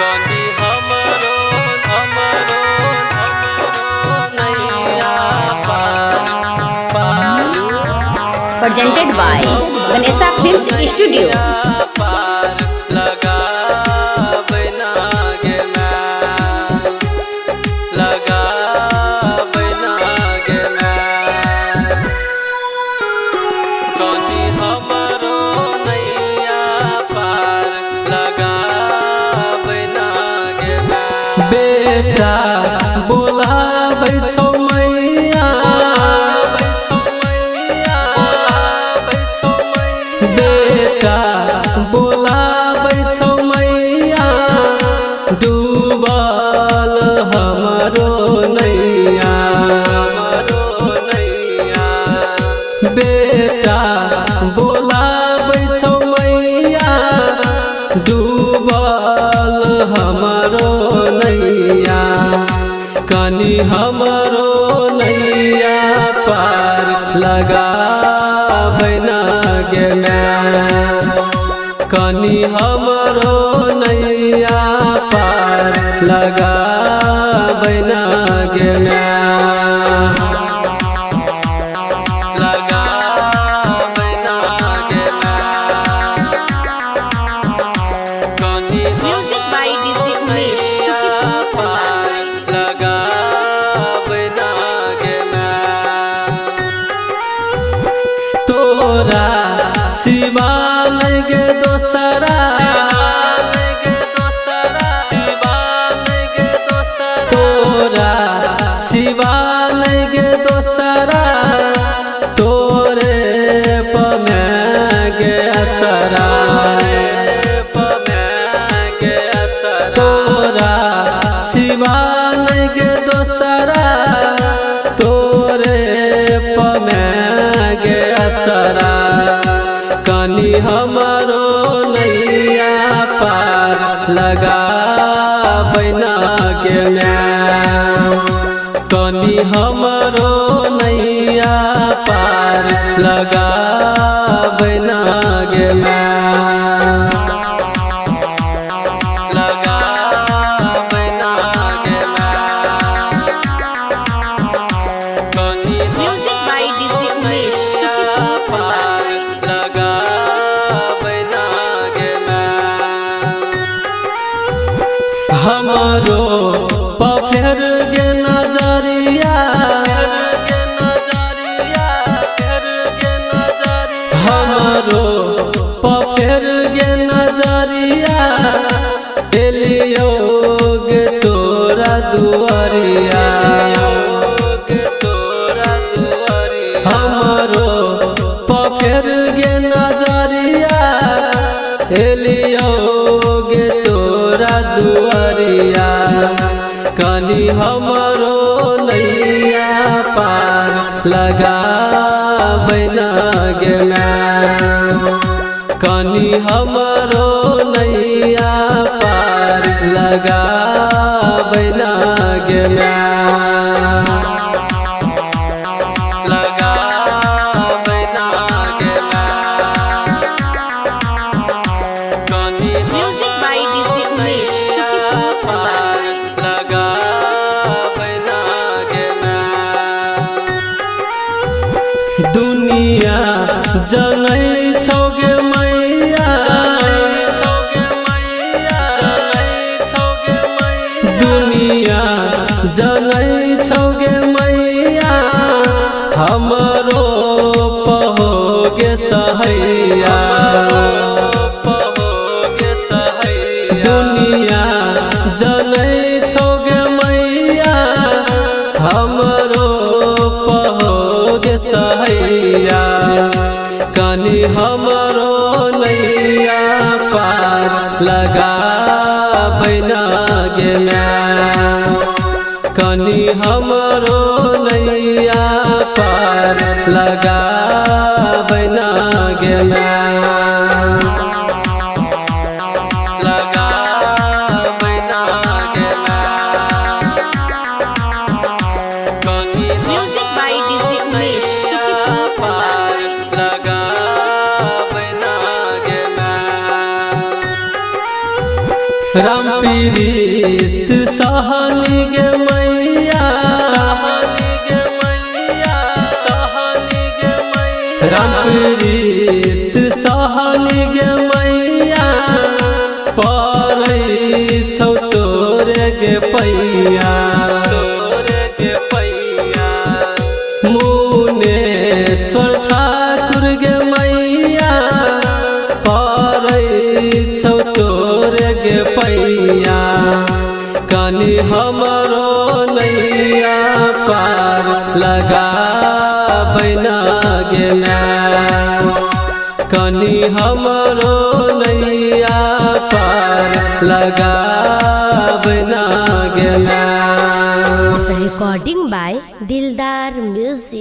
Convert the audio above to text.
कनी हमरो हमरो हमरो नैया पार presented by Ganesha Films Studio. बेटा बोलाबै छौ मैया बेटा बोलाबै छौ मैया डूबल हमरो नैया बेटा बोलाबै छौ मैया डूबल हमरो नैया कनी हमरो नैया पार लगाबै ना गे मैं कनी हमरो नैया पार लगाबै ना गे मैं Music by DJ Umesh, तोरा सिवा नहीं गे दोसरा तोरा सिवा नहीं गे दोसरा तोरे पमे गे असरा तोरा सिवा नहीं गे दोसरा तोरे पमे गे असरा कनी हमरो नैया पार लगाबै ना गे मैं कनी हमरो नैया पार लगाबै ना गे मैं Music by DJ Umesh, हमरो पफेर गे नजरिया हमरो पफेर गे नजरिया एलियो गे तोरा दुआरिया हमरो पफेर गे नजरिया एलियो गे तोरा दुआरिया कनी हमरो नैया पार लगाबै ना गे मैं कनी हमरो नैया पार लगाबै ना गे मैं Music by DJ Umesh, दुनिया जनै छौ गे मैया दुनिया जनै छौ गे मैया हमरो पहो गे सहैया दुनिया जनै छौ गे मैया हमरो पहो गे सहैया कनी हमरो नैया पार लगाबै ना गे मैं कनी हमरो नैया पार लगाबै ना गे मैं Music by DJ Umesh, Ram पीड़ित सहनी गे मैया, राम पीड़ित सहनी गे मैया, परै छौ तोरे गे पैया, मुनेश्वर ठाकुर गे मैया, परै छौ तोरे गे पैया, कनी हमरो नैया पार लगा बैना गे माँ, कनी हमरो नैया पार लगा बैना गे माँ। Recording by Dildar Music.